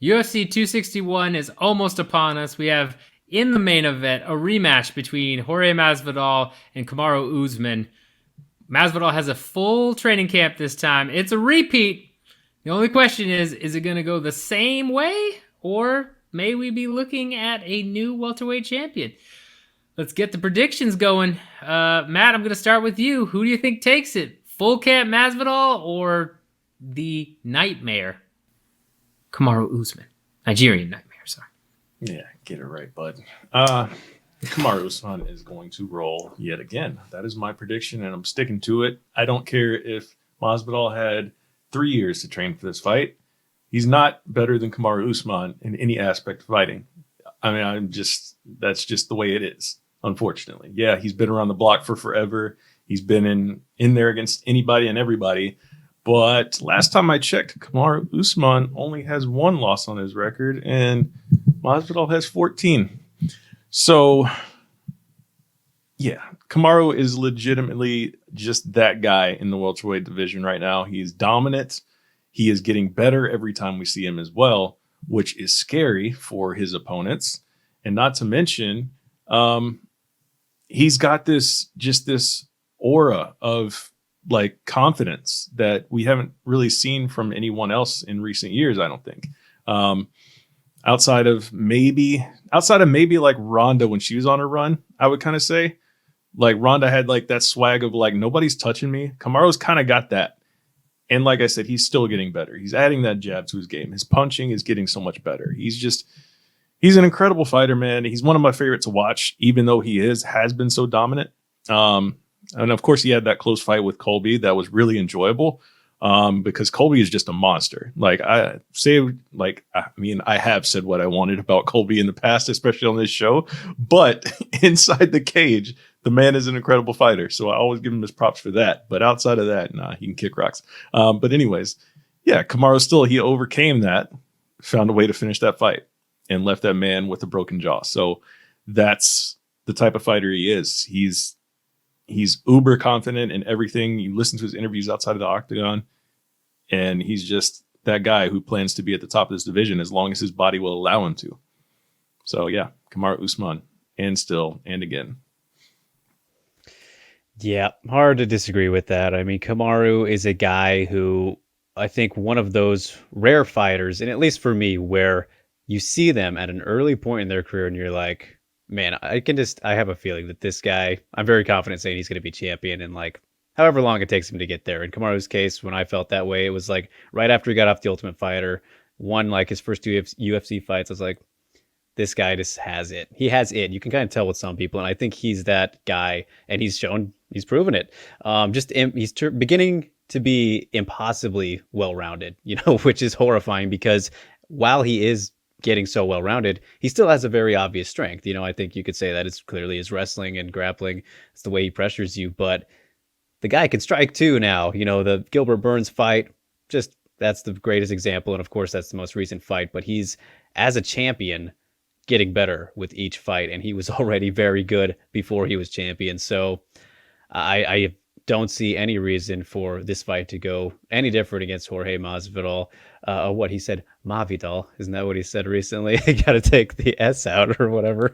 UFC 261 is almost upon us. We have in the main event a rematch between Jorge Masvidal and Kamaru Usman. Masvidal has a full training camp this time. It's a repeat. The only question is it going to go the same way, or may we be looking at a new welterweight champion? Let's get the predictions going. Matt, I'm going to start with you. Who do you think takes it? Full camp Masvidal or the nightmare Kamaru Usman? Nigerian nightmare, sorry. Yeah, get it right, bud. Kamaru Usman is going to roll yet again. That is my prediction, and I'm sticking to it. I don't care if Masvidal had 3 years to train for this fight. He's not better than Kamaru Usman in any aspect of fighting. I mean, that's just the way it is, unfortunately. Yeah, he's been around the block for forever. He's been in there against anybody and everybody. But last time I checked, Kamaru Usman only has 1 loss on his record, and Masvidal has 14. So, yeah, Kamaru is legitimately just that guy in the welterweight division right now. He's dominant. He is getting better every time we see him as well, which is scary for his opponents. And not to mention, he's got this aura of like confidence that we haven't really seen from anyone else in recent years, I don't think. Outside of maybe like Ronda when she was on her run, I would kind of say. Like Ronda had like that swag of like nobody's touching me. Kamaru's kind of got that. And like I said, he's still getting better. He's adding that jab to his game. His punching is getting so much better. He's an incredible fighter, man. He's one of my favorite to watch, even though he has been so dominant. And of course, he had that close fight with Colby that was really enjoyable because Colby is just a monster. I have said what I wanted about Colby in the past, especially on this show. But inside the cage, the man is an incredible fighter. So I always give him his props for that. But outside of that, he can kick rocks. But anyways, yeah, Kamaru he overcame that, found a way to finish that fight, and left that man with a broken jaw. So that's the type of fighter he is. He's uber confident in everything. You listen to his interviews outside of the octagon, and he's just that guy who plans to be at the top of this division as long as his body will allow him to. So yeah, Kamaru Usman, and still, and again. Yeah, hard to disagree with that. I mean, Kamaru is a guy who I think one of those rare fighters, and at least for me, where you see them at an early point in their career and you're like, man, I have a feeling that this guy, I'm very confident saying he's going to be champion in like however long it takes him to get there. In Kamaru's case, when I felt that way, it was like right after he got off The Ultimate Fighter, won like his first 2 UFC fights. I was like, this guy just has it. He has it. You can kind of tell with some people, and I think he's that guy, and he's proven it. He's beginning to be impossibly well-rounded, which is horrifying because while he is getting so well-rounded, he still has a very obvious strength. I think you could say that it's clearly his wrestling and grappling. It's the way he pressures you, but the guy can strike too now. The Gilbert Burns fight, that's the greatest example, and of course that's the most recent fight, but he's, as a champion, getting better with each fight, and he was already very good before he was champion. So I don't see any reason for this fight to go any different against Jorge Masvidal. What he said, Masvidal, isn't that what he said recently? You got to take the S out or whatever.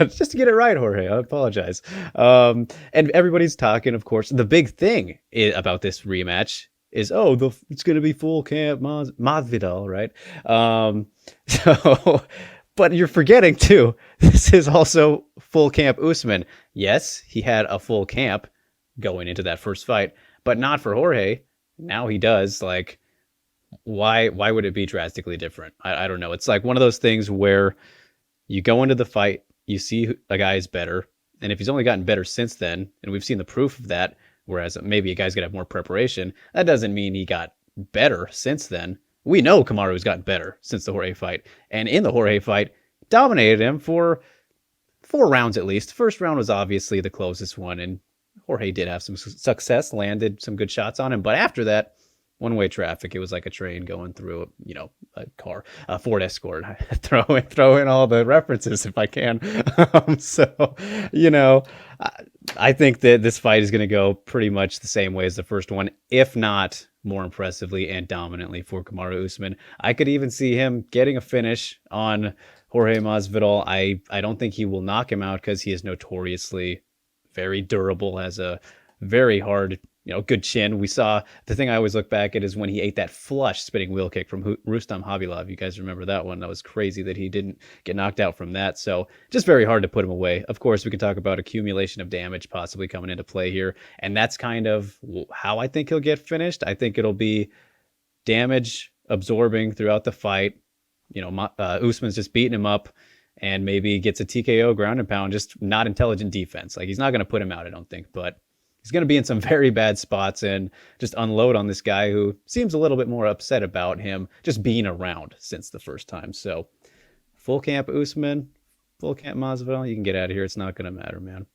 Just to get it right, Jorge. I apologize. And everybody's talking, of course. The big thing about this rematch is, it's going to be full camp Masvidal, right? But you're forgetting, too, this is also full camp Usman. Yes, he had a full camp going into that first fight, but not for Jorge. Now he does. Like, why would it be drastically different? I don't know. It's like one of those things where you go into the fight, you see a guy is better, and if he's only gotten better since then, and we've seen the proof of that, whereas maybe a guy's going to have more preparation, that doesn't mean he got better since then. We know Kamaru's gotten better since the Jorge fight. And in the Jorge fight, dominated him for 4 rounds at least. First round was obviously the closest one, and Jorge did have some success, landed some good shots on him. But after that, one-way traffic. It was like a train going through, a car, a Ford Escort. throw in all the references if I can. I think that this fight is going to go pretty much the same way as the first one, if not more impressively and dominantly for Kamaru Usman. I could even see him getting a finish on Jorge Masvidal. I don't think he will knock him out because he is notoriously very durable, has a very hard, good chin. We saw the thing I always look back at is when he ate that flush spinning wheel kick from Rustam Habilov. You guys remember that one? That was crazy that he didn't get knocked out from that. So just very hard to put him away. Of course, we can talk about accumulation of damage possibly coming into play here. And that's kind of how I think he'll get finished. I think it'll be damage absorbing throughout the fight. Usman's just beating him up and maybe gets a TKO ground and pound, just not intelligent defense. Like, he's not going to put him out, I don't think, but he's going to be in some very bad spots and just unload on this guy who seems a little bit more upset about him just being around since the first time. So full camp Usman, full camp Masvidal, you can get out of here. It's not going to matter, man.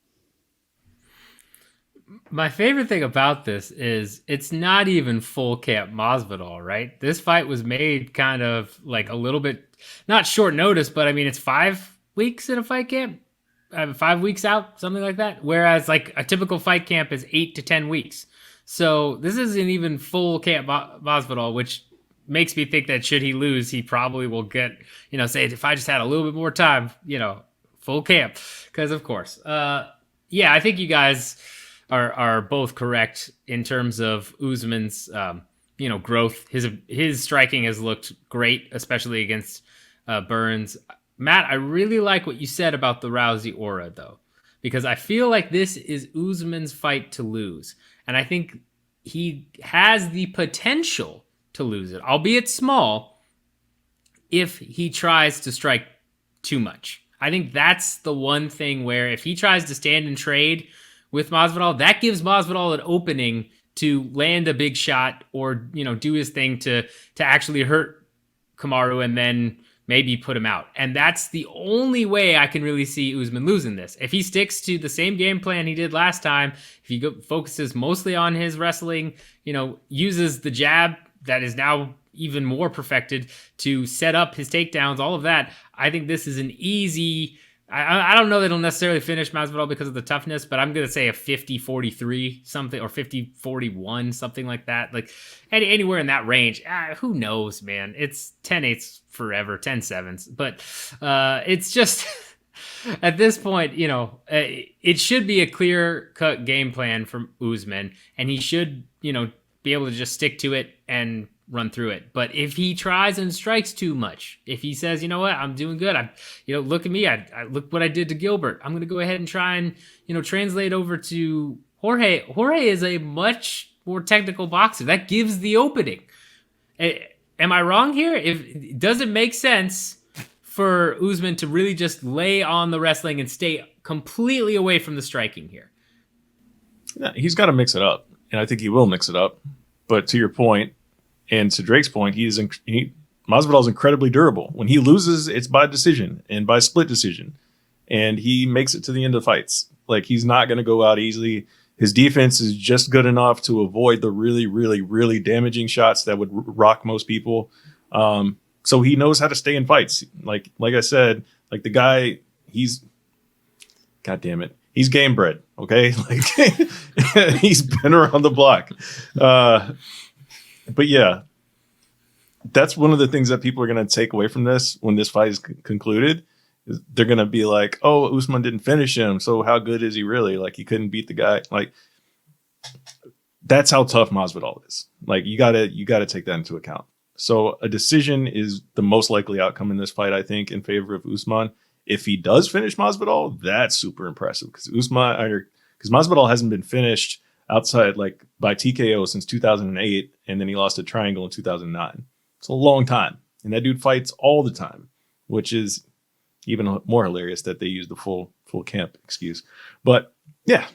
My favorite thing about this is it's not even full camp Masvidal, right? This fight was made kind of like a little bit, not short notice, but I mean, it's 5 weeks in a fight camp, 5 weeks out, something like that. Whereas like a typical fight camp is 8 to 10 weeks. So this isn't even full camp Masvidal, which makes me think that should he lose, he probably will get, say if I just had a little bit more time, full camp. Because of course, yeah, I think you guys are both correct in terms of Usman's growth. His striking has looked great, especially against Burns. Matt, I really like what you said about the Rousey aura, though, because I feel like this is Usman's fight to lose, and I think he has the potential to lose it, albeit small, if he tries to strike too much. I think that's the one thing where if he tries to stand and trade with Masvidal, that gives Masvidal an opening to land a big shot or, do his thing to actually hurt Kamaru and then maybe put him out. And that's the only way I can really see Usman losing this. If he sticks to the same game plan he did last time, if he focuses mostly on his wrestling, uses the jab that is now even more perfected to set up his takedowns, all of that, I think this is an easy... I don't know that it'll necessarily finish Masvidal because of the toughness, but I'm going to say a 50-43 something, or 50-41, something like that. Like anywhere in that range. Who knows, man? It's 10-8s forever, 10-7s. But it's just, at this point, it should be a clear-cut game plan from Usman, and he should, be able to just stick to it and run through it. But if he tries and strikes too much, if he says, you know what, I'm doing good, look at me, I look what I did to Gilbert, I'm going to go ahead and try and, translate over to Jorge. Jorge is a much more technical boxer. That gives the opening. Am I wrong here? Does it make sense for Usman to really just lay on the wrestling and stay completely away from the striking here? Yeah, he's got to mix it up, and I think he will mix it up. But to your point, and to Drake's point, Masvidal is incredibly durable. When he loses, it's by decision and by split decision, and he makes it to the end of fights. Like, he's not going to go out easily. His defense is just good enough to avoid the really, really, really damaging shots that would rock most people. So he knows how to stay in fights. Like I said, like the guy, God damn it, he's game bred. Okay, like he's been around the block. But yeah, that's one of the things that people are going to take away from this when this fight is concluded. Is they're going to be like, oh, Usman didn't finish him, so how good is he really? Like, he couldn't beat the guy. Like, that's how tough Masvidal is. Like, you gotta take that into account. So a decision is the most likely outcome in this fight, I think, in favor of Usman. If he does finish Masvidal, that's super impressive because Masvidal hasn't been finished outside like by TKO since 2008, and then he lost a triangle in 2009. It's a long time, and that dude fights all the time, which is even more hilarious that they use the full camp excuse. But yeah,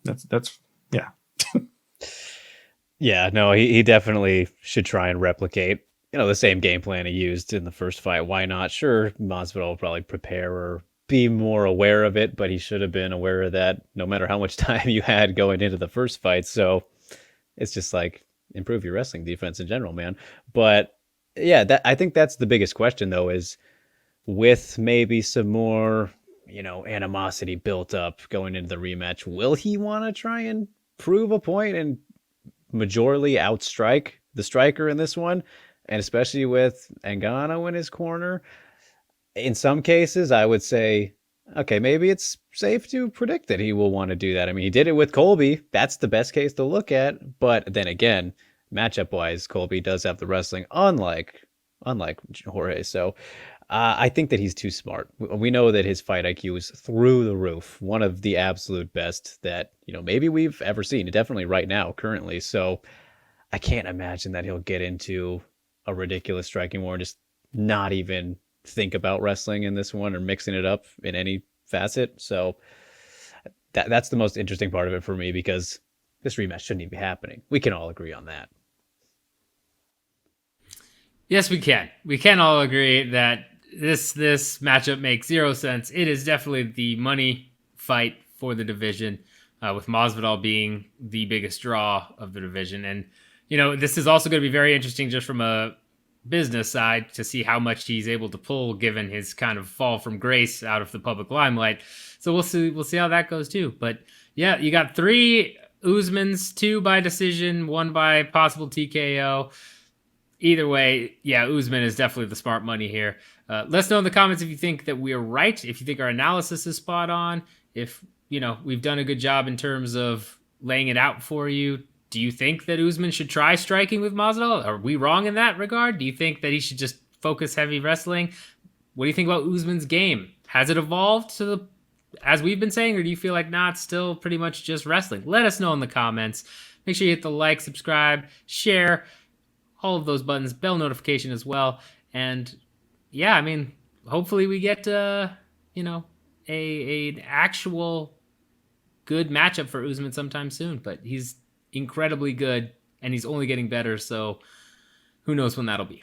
that's yeah. Yeah, no, he definitely should try and replicate, the same game plan he used in the first fight. Why not? Sure, Masvidal will probably prepare or be more aware of it, but he should have been aware of that no matter how much time you had going into the first fight. So it's just like, improve your wrestling defense in general, man. But yeah, I think that's the biggest question, though, is with maybe some more animosity built up going into the rematch. Will he want to try and prove a point and majorly outstrike the striker in this one? And especially with Ngannou in his corner, in some cases, I would say, okay, maybe it's safe to predict that he will want to do that. I mean, he did it with Colby. That's the best case to look at. But then again, matchup wise, Colby does have the wrestling, unlike Jorge. So I think that he's too smart. We know that his fight IQ is through the roof, one of the absolute best that maybe we've ever seen. Definitely right now, currently. So I can't imagine that he'll get into a ridiculous striking war and just not even think about wrestling in this one or mixing it up in any facet. So that's the most interesting part of it for me, because this rematch shouldn't even be happening. We can all agree on that. Yes, we can. We can all agree that this matchup makes zero sense. It is definitely the money fight for the division, with Masvidal being the biggest draw of the division. And, this is also going to be very interesting just from a business side to see how much he's able to pull given his kind of fall from grace out of the public limelight. So we'll see how that goes too. But yeah, you got 3 Usmans, 2 by decision, 1 by possible TKO. Either way, yeah, Usman is definitely the smart money here. Let us know in the comments if you think that we're right, if you think our analysis is spot on, if we've done a good job in terms of laying it out for you. Do you think that Usman should try striking with Masvidal? Are we wrong in that regard? Do you think that he should just focus heavy wrestling? What do you think about Usman's game? Has it evolved to as we've been saying, or do you feel like it's still pretty much just wrestling? Let us know in the comments. Make sure you hit the like, subscribe, share, all of those buttons, bell notification as well. And yeah, I mean, hopefully we get an actual good matchup for Usman sometime soon. But he's incredibly good, and he's only getting better, so who knows when that'll be.